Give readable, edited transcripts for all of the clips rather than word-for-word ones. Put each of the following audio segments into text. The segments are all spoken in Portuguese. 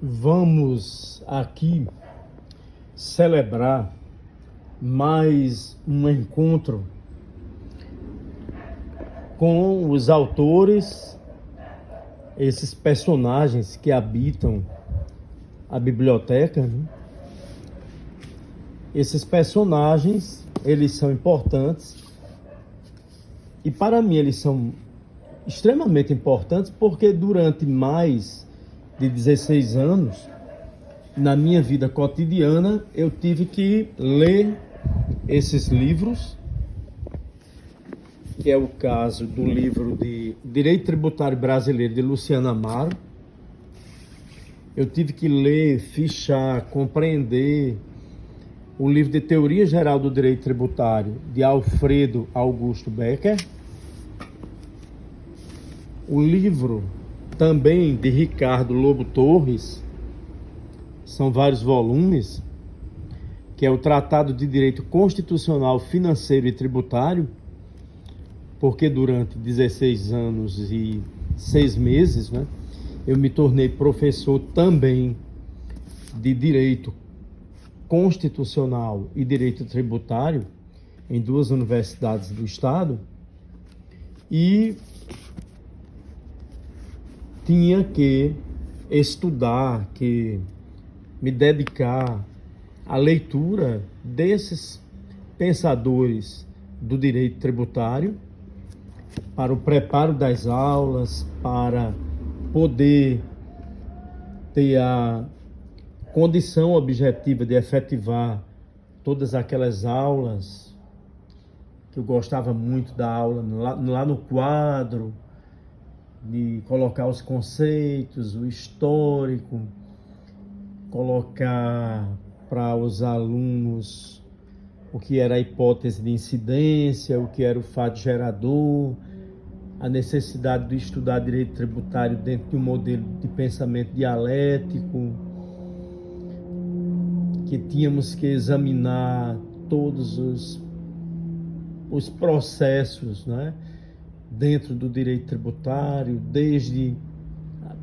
Vamos aqui celebrar mais um encontro com os autores, esses personagens que habitam a biblioteca, né? Esses personagens, eles são importantes e para mim eles são extremamente importantes porque durante mais de 16 anos, na minha vida cotidiana, eu tive que ler esses livros, que é o caso do livro de Direito Tributário Brasileiro, de Luciano Amaro. Eu tive que ler, fichar, compreender o livro de Teoria Geral do Direito Tributário, de Alfredo Augusto Becker. O livro também de Ricardo Lobo Torres, são vários volumes, que é o Tratado de Direito Constitucional, Financeiro e Tributário, porque durante 16 anos e 6 meses, né, eu me tornei professor também de Direito Constitucional e Direito Tributário em 2 universidades do Estado, e tinha que estudar, que me dedicar à leitura desses pensadores do direito tributário para o preparo das aulas, para poder ter a condição objetiva de efetivar todas aquelas aulas que eu gostava muito da aula lá no quadro, de colocar os conceitos, o histórico, colocar para os alunos o que era a hipótese de incidência, o que era o fato gerador, a necessidade de estudar direito tributário dentro de um modelo de pensamento dialético, que tínhamos que examinar todos os processos, né, dentro do direito tributário, desde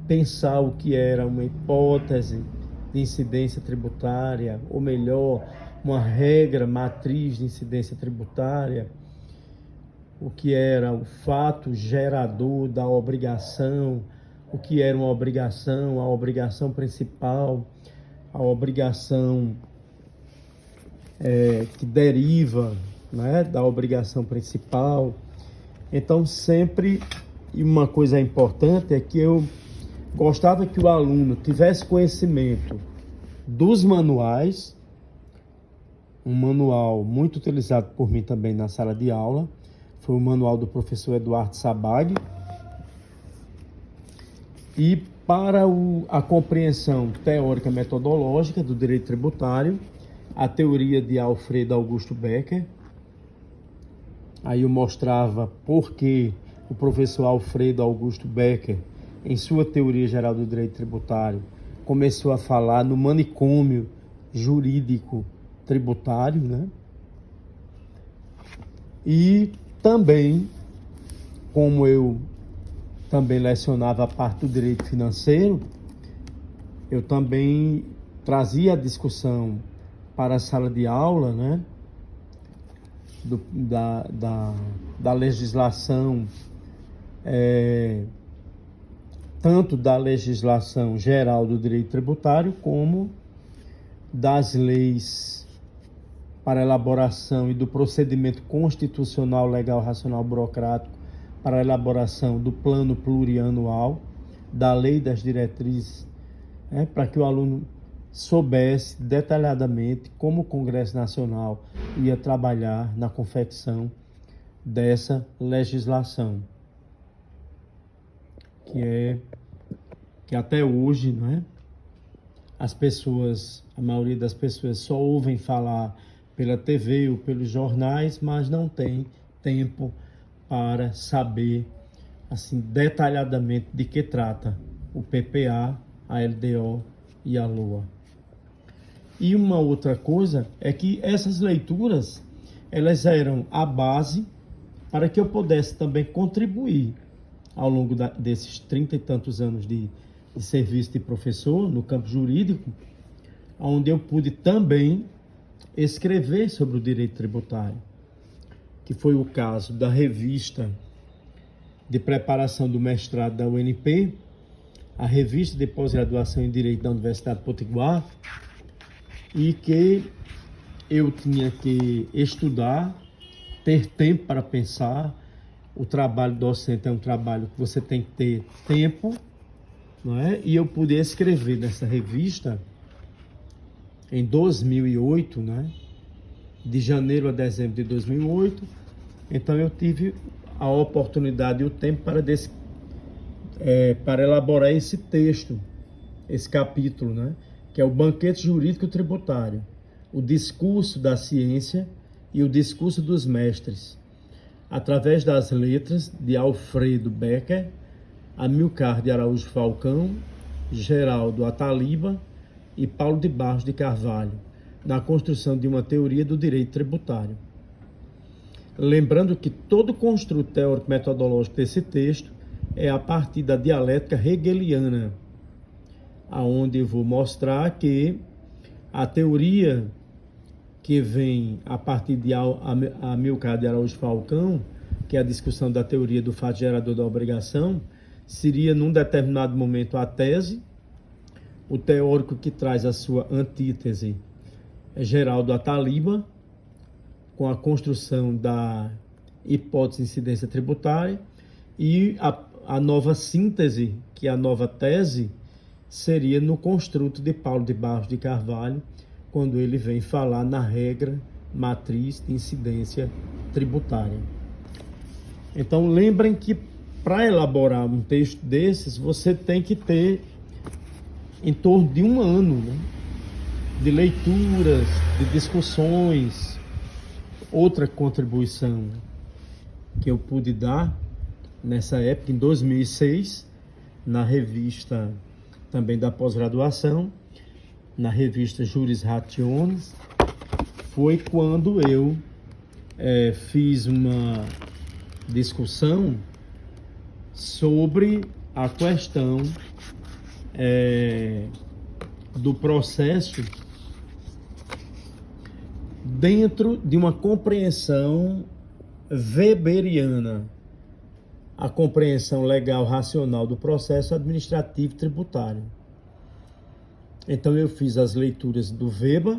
pensar o que era uma hipótese de incidência tributária, ou melhor, uma regra matriz de incidência tributária, o que era o fato gerador da obrigação, o que era uma obrigação, a obrigação principal, a obrigação que deriva, né, da obrigação principal. Então, sempre, e uma coisa importante é que eu gostava que o aluno tivesse conhecimento dos manuais, um manual muito utilizado por mim também na sala de aula, foi o manual do professor Eduardo Sabag, e para a compreensão teórica metodológica do direito tributário, a teoria de Alfredo Augusto Becker. Aí eu mostrava por que o professor Alfredo Augusto Becker, em sua Teoria Geral do Direito Tributário, começou a falar no manicômio jurídico tributário, né? E também, como eu também lecionava a parte do direito financeiro, eu também trazia a discussão para a sala de aula, né? Da legislação, tanto da legislação geral do direito tributário, como das leis para elaboração e do procedimento constitucional, legal, racional, burocrático para a elaboração do plano plurianual, da lei das diretrizes, para que o aluno soubesse detalhadamente como o Congresso Nacional ia trabalhar na confecção dessa legislação, que até hoje, né, a maioria das pessoas só ouvem falar pela TV ou pelos jornais, mas não tem tempo para saber assim detalhadamente de que trata o PPA, a LDO e a LOA. E uma outra coisa é que essas leituras, elas eram a base para que eu pudesse também contribuir ao longo desses 30 e tantos anos de de serviço de professor no campo jurídico, onde eu pude também escrever sobre o direito tributário, que foi o caso da revista de preparação do mestrado da UNP, a revista de pós-graduação em Direito da Universidade de Potiguar, e que eu tinha que estudar, ter tempo para pensar. O trabalho docente é um trabalho que você tem que ter tempo, não é? E eu pude escrever nessa revista em 2008, né? De janeiro a dezembro de 2008. Então eu tive a oportunidade e o tempo para elaborar esse texto, esse capítulo, né? Que é o banquete jurídico tributário, o discurso da ciência e o discurso dos mestres, através das letras de Alfredo Becker, Amilcar de Araújo Falcão, Geraldo Ataliba e Paulo de Barros de Carvalho, na construção de uma teoria do direito tributário. Lembrando que todo o construto teórico metodológico desse texto é a partir da dialética hegeliana, aonde eu vou mostrar que a teoria que vem a partir de Amilcar de Araújo Falcão, que é a discussão da teoria do fato gerador da obrigação, seria num determinado momento a tese. O teórico que traz a sua antítese é Geraldo Ataliba, com a construção da hipótese de incidência tributária, e a nova síntese, que é a nova tese, seria no construto de Paulo de Barros de Carvalho, quando ele vem falar na regra matriz de incidência tributária. Então, lembrem que para elaborar um texto desses, você tem que ter em torno de um ano, né, de leituras, de discussões. Outra contribuição que eu pude dar nessa época, em 2006, na revista também da pós-graduação, na revista Juris Rationis, foi quando eu fiz uma discussão sobre a questão do processo dentro de uma compreensão weberiana, a compreensão legal racional do processo administrativo tributário. Então eu fiz as leituras do Weber,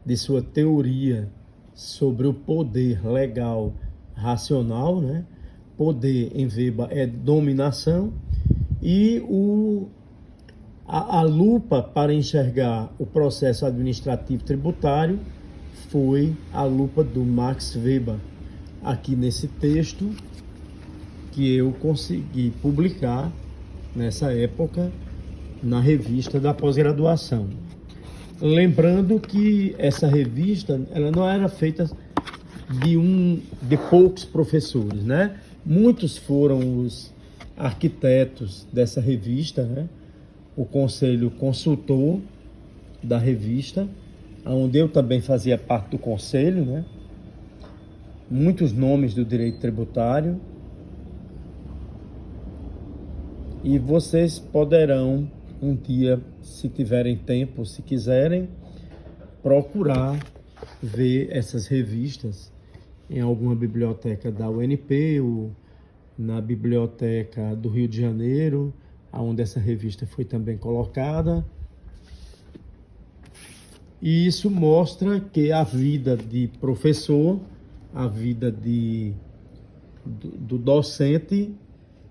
de sua teoria sobre o poder legal racional, né? Poder em Weber é dominação, e a lupa para enxergar o processo administrativo tributário foi a lupa do Max Weber, aqui nesse texto que eu consegui publicar nessa época na revista da pós-graduação. Lembrando que essa revista ela não era feita de poucos professores, né? Muitos foram os arquitetos dessa revista, né? O conselho consultor da revista, onde eu também fazia parte do conselho, né? Muitos nomes do direito tributário. E vocês poderão um dia, se tiverem tempo, se quiserem, procurar ver essas revistas em alguma biblioteca da UNP ou na biblioteca do Rio de Janeiro, onde essa revista foi também colocada. E isso mostra que a vida de professor, a vida do docente,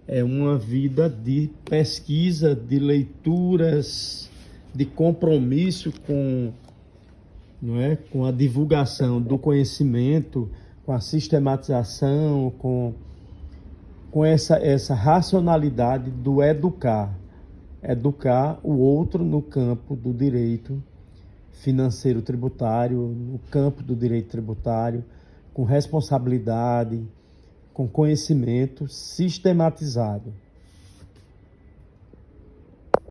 é uma vida de pesquisa, de leituras, de compromisso com a divulgação do conhecimento, com a sistematização, com essa racionalidade do educar o outro no campo do direito financeiro tributário, no campo do direito tributário, com responsabilidade, com conhecimento sistematizado.